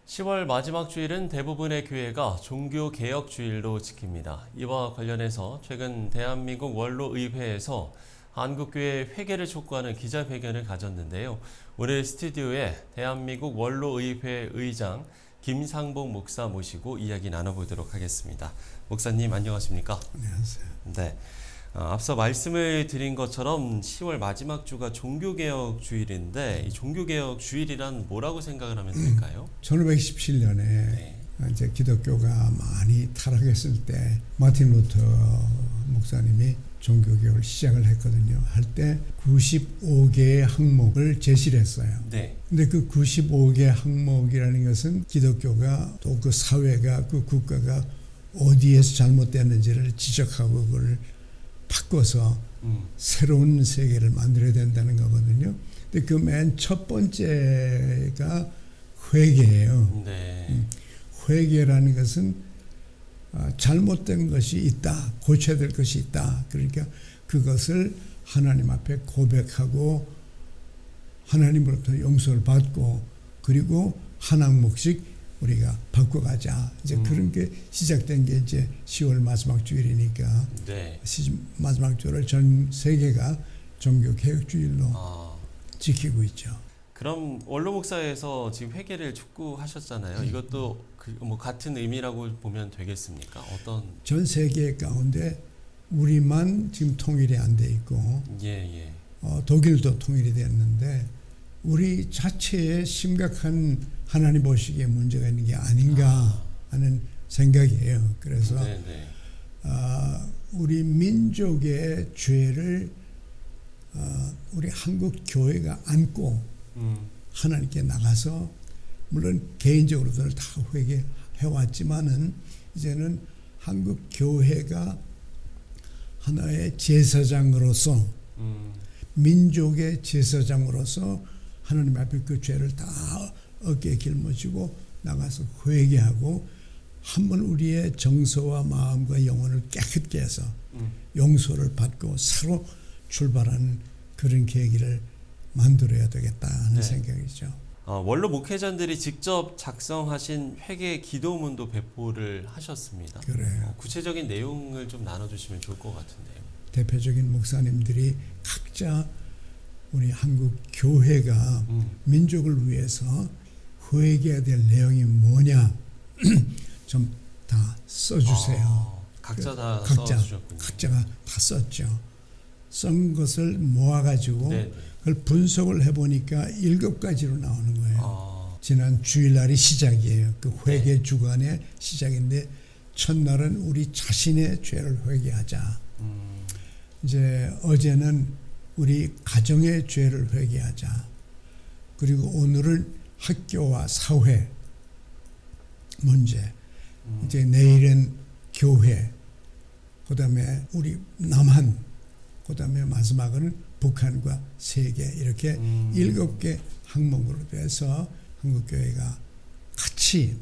10월 마지막 주일은 대부분의 교회가 종교개혁 주일로 지킵니다. 이와 관련해서 최근 대한민국 원로의회에서 한국교회 회개를 촉구하는 기자회견을 가졌는데요. 오늘 스튜디오에 대한민국 원로의회 의장 김상복 목사 모시고 이야기 나눠보도록 하겠습니다. 목사님 안녕하십니까? 안녕하세요. 네. 앞서 말씀을 드린 것처럼 10월 마지막 주가 종교개혁 주일인데 이 종교개혁 주일이란 뭐라고 생각을 하면 될까요? 1517년에 네. 이제 기독교가 많이 타락했을 때 마틴 루터 목사님이 종교개혁을 시작을 했거든요. 할 때 95개의 항목을 제시를 했어요. 네. 근데 그 95개 항목이라는 것은 기독교가 또 그 사회가 그 국가가 어디에서 잘못됐는지를 지적하고 그걸 바꿔서 새로운 세계를 만들어야 된다는 거거든요. 근데 그 맨 첫 번째가 회개예요. 네. 회개라는 것은 잘못된 것이 있다, 고쳐야 될 것이 있다. 그러니까 그것을 하나님 앞에 고백하고 하나님으로부터 용서를 받고 그리고 한 항목씩 우리가 바꿔가자. 이제 그런 게 시작된 게 이제 10월 마지막 주일이니까 네. 마지막 주일을 전 세계가 종교 개혁 주일로 지키고 있죠. 그럼 원로 목사에서 지금 회개를 촉구하셨잖아요. 이것도 뭐 같은 의미라고 보면 되겠습니까? 어떤? 전 세계 가운데 우리만 지금 통일이 안 돼 있고 예. 독일도 통일이 됐는데 우리 자체에 심각한 하나님 보시기에 문제가 있는 게 아닌가 하는 생각이에요. 그래서 우리 민족의 죄를 우리 한국 교회가 안고 하나님께 나가서 물론 개인적으로들 다 회개해왔지만은 이제는 한국 교회가 하나의 제사장으로서 민족의 제사장으로서 하나님 앞에 그 죄를 다 어깨에 짊어지고 나가서 회개하고 한번 우리의 정서와 마음과 영혼을 깨끗게 해서 용서를 받고 새로 출발하는 그런 계기를 만들어야 되겠다 하는 생각이죠. 원로 목회자들이 직접 작성하신 회개 기도문도 배포를 하셨습니다. 그래요. 구체적인 내용을 좀 나눠주시면 좋을 것 같은데요. 대표적인 목사님들이 각자 우리 한국 교회가 민족을 위해서 회개해야 될 내용이 뭐냐 좀 다 써주세요. 각자 다 써주셨군요. 각자가 다 썼죠. 쓴 것을 모아가지고 그걸 분석을 해보니까 7가지로 나오는 거예요. 지난 주일날이 시작이에요. 그 회개 주간의 시작인데 첫날은 우리 자신의 죄를 회개하자. 이제 어제는 우리 가정의 죄를 회개하자. 그리고 오늘은 학교와 사회 문제. 이제 내일은 교회. 그다음에 우리 남한. 그다음에 마지막은 북한과 세계 이렇게 7개 항목으로 해서 한국교회가 같이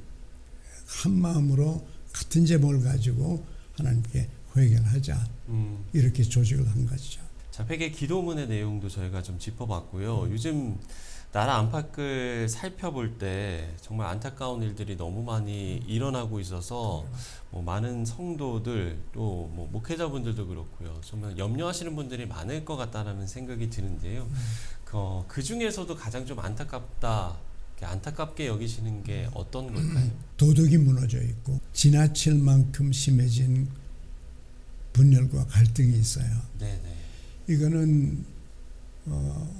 한 마음으로 같은 제목을 가지고 하나님께 회개를 하자. 이렇게 조직을 한 것이죠. 자, 회개 기도문의 내용도 저희가 좀 짚어봤고요. 요즘 나라 안팎을 살펴볼 때 정말 안타까운 일들이 너무 많이 일어나고 있어서 뭐 많은 성도들 또 뭐 목회자분들도 그렇고요. 정말 염려하시는 분들이 많을 것 같다라는 생각이 드는데요. 그 중에서도 가장 좀 안타깝게 여기시는 게 어떤 걸까요? 도덕이 무너져 있고 지나칠 만큼 심해진 분열과 갈등이 있어요. 네네. 이거는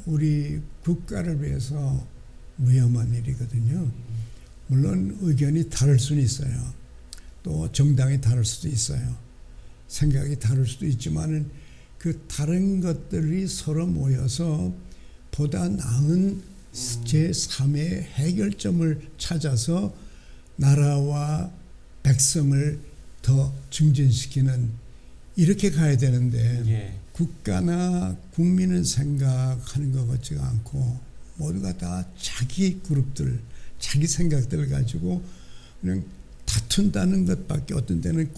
우리 국가를 위해서 위험한 일이거든요. 물론 의견이 다를 수는 있어요. 또 정당이 다를 수도 있어요. 생각이 다를 수도 있지만은 그 다른 것들이 서로 모여서 보다 나은 제3의 해결점을 찾아서 나라와 백성을 더 증진시키는 이렇게 가야 되는데 국가나 국민을 생각하는 것 같지가 않고 모두가 다 자기 그룹들, 자기 생각들을 가지고 그냥 다툰다는 것밖에 어떤 때는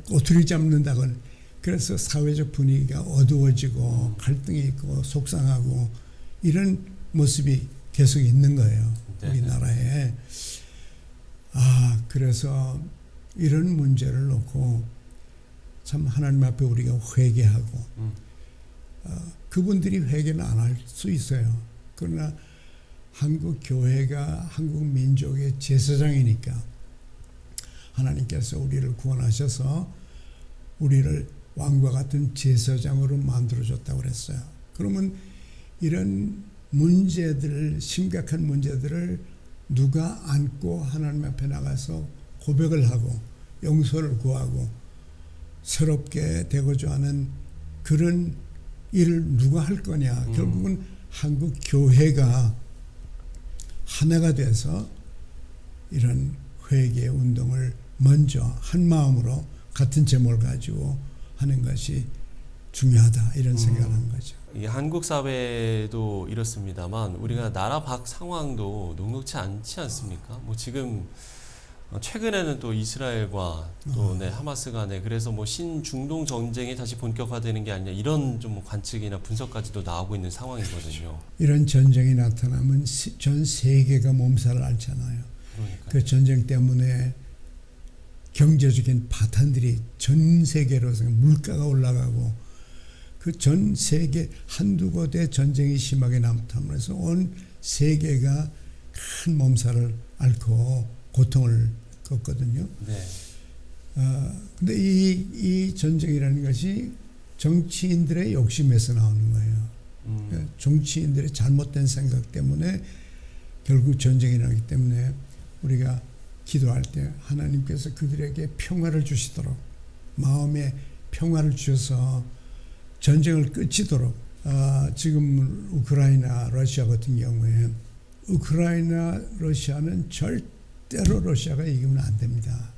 꼬투리 잡는다거나 그래서 사회적 분위기가 어두워지고 갈등이 있고 속상하고 이런 모습이 계속 있는 거예요. 우리나라에. 그래서 이런 문제를 놓고 참 하나님 앞에 우리가 회개하고 그분들이 회개는 안 할 수 있어요. 그러나 한국 교회가 한국 민족의 제사장이니까 하나님께서 우리를 구원하셔서 우리를 왕과 같은 제사장으로 만들어줬다고 그랬어요. 그러면 이런 문제들, 심각한 문제들을 누가 안고 하나님 앞에 나가서 고백을 하고 용서를 구하고 새롭게 되고자 하는 그런 일을 누가 할 거냐. 결국은 한국 교회가 하나가 돼서 이런 회개 운동을 먼저 한 마음으로 같은 제목을 가지고 하는 것이 중요하다 이런 생각을 하는 거죠. 이 한국 사회도 이렇습니다만 우리가 나라 밖 상황도 녹록치 않지 않습니까? 뭐 지금 최근에는 또 이스라엘과 또 하마스 간에 그래서 뭐 신중동 전쟁이 다시 본격화되는 게 아니냐 이런 좀 관측이나 분석까지도 나오고 있는 상황이거든요. 이런 전쟁이 나타나면 전 세계가 몸살을 앓잖아요. 그러니까요. 그 전쟁 때문에 경제적인 파탄들이 전 세계로 물가가 올라가고 그 전 세계 한두 곳에 전쟁이 심하게 나타나면서 온 세계가 큰 몸살을 앓고 고통을 겪거든요. 네. 근데 이 전쟁이라는 것이 정치인들의 욕심에서 나오는 거예요. 정치인들의 잘못된 생각 때문에 결국 전쟁이 나기 때문에 우리가 기도할 때 하나님께서 그들에게 평화를 주시도록 마음에 평화를 주셔서 전쟁을 끝이도록 지금 우크라이나 러시아 같은 경우에 우크라이나 러시아는 절대로 러시아가 이기면 안 됩니다.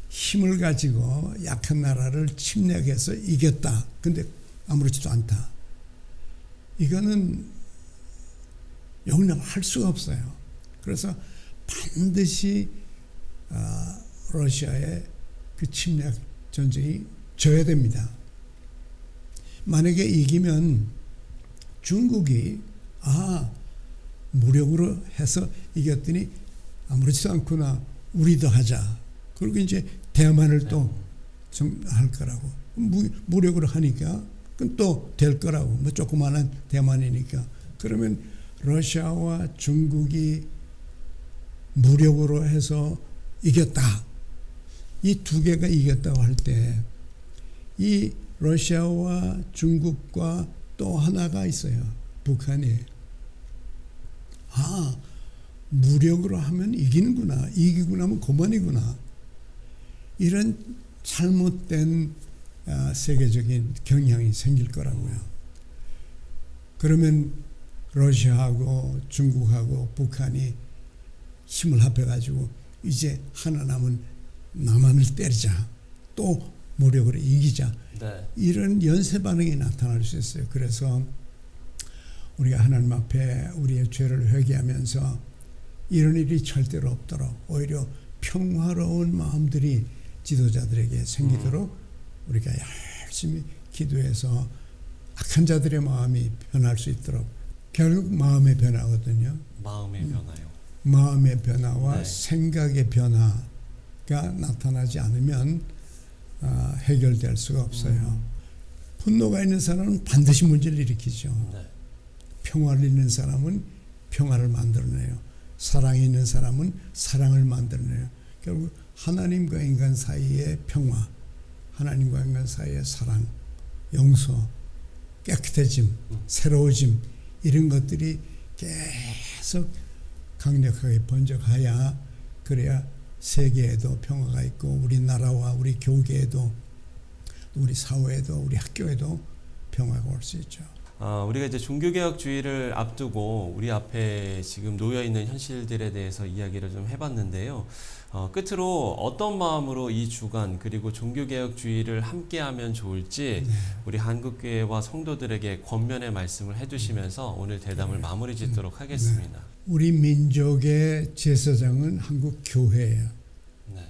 힘을 가지고 약한 나라를 침략해서 이겼다. 근데 아무렇지도 않다. 이거는 용납할 수가 없어요. 그래서 반드시 러시아의 그 침략 전쟁이 져야 됩니다. 만약에 이기면 중국이 무력으로 해서 이겼더니 아무렇지도 않구나. 우리도 하자. 그리고 이제 대만을 또 좀 할 거라고. 무력으로 하니까 그건 또 될 거라고. 뭐 조그마한 대만이니까. 그러면 러시아와 중국이 무력으로 해서 이겼다. 이 두 개가 이겼다고 할 때 이 러시아와 중국과 또 하나가 있어요. 북한이. 무력으로 하면 이기는구나. 이기고 나면 그만이구나. 이런 잘못된 세계적인 경향이 생길 거라고요. 그러면 러시아하고 중국하고 북한이 힘을 합해가지고 이제 하나 남은 남한을 때리자. 또 무력으로 이기자. 네. 이런 연쇄 반응이 나타날 수 있어요. 그래서 우리가 하나님 앞에 우리의 죄를 회개하면서 이런 일이 절대로 없도록 오히려 평화로운 마음들이 지도자들에게 생기도록 우리가 열심히 기도해서 악한 자들의 마음이 변할 수 있도록 결국 마음의 변화거든요. 마음의 변화요. 마음의 변화와 네. 생각의 변화가 나타나지 않으면 해결될 수가 없어요. 분노가 있는 사람은 반드시 문제를 일으키죠. 네. 평화를 있는 사람은 평화를 만들어내요. 사랑이 있는 사람은 사랑을 만들어내요. 결국 하나님과 인간 사이의 평화, 하나님과 인간 사이의 사랑, 용서, 깨끗해짐, 새로워짐 이런 것들이 계속 강력하게 번져가야 그래야 세계에도 평화가 있고 우리나라와 우리 교계에도 우리 사회에도 우리 학교에도 평화가 올 수 있죠. 우리가 이제 종교개혁주의를 앞두고 우리 앞에 지금 놓여 있는 현실들에 대해서 이야기를 좀 해봤는데요. 끝으로 어떤 마음으로 이 주간 그리고 종교개혁주의를 함께하면 좋을지 우리 한국교회와 성도들에게 권면의 말씀을 해주시면서 오늘 대담을 마무리 짓도록 하겠습니다. 우리 민족의 제사장은 한국 교회예요. 네.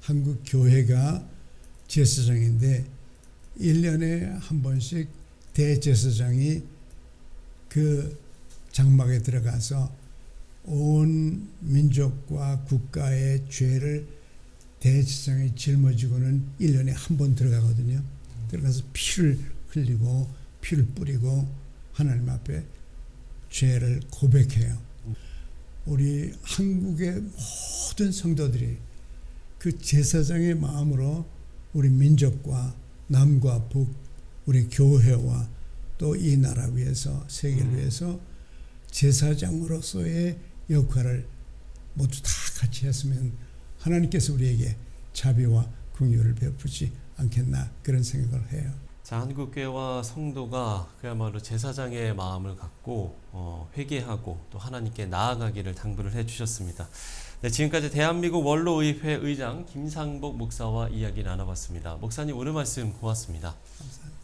한국 교회가 제사장인데 1년에 한 번씩 대제사장이 그 장막에 들어가서 온 민족과 국가의 죄를 대제사장이 짊어지고는 1년에 한 번 들어가거든요. 들어가서 피를 흘리고 피를 뿌리고 하나님 앞에 죄를 고백해요. 우리 한국의 모든 성도들이 그 제사장의 마음으로 우리 민족과 남과 북, 우리 교회와 또 이 나라 위해서, 세계를 위해서 제사장으로서의 역할을 모두 다 같이 했으면 하나님께서 우리에게 자비와 긍휼을 베푸지 않겠나 그런 생각을 해요. 자, 한국교회와 성도가 그야말로 제사장의 마음을 갖고 회개하고 또 하나님께 나아가기를 당부를 해주셨습니다. 네, 지금까지 대한민국 원로의회 의장 김상복 목사와 이야기 나눠봤습니다. 목사님 오늘 말씀 고맙습니다. 감사합니다.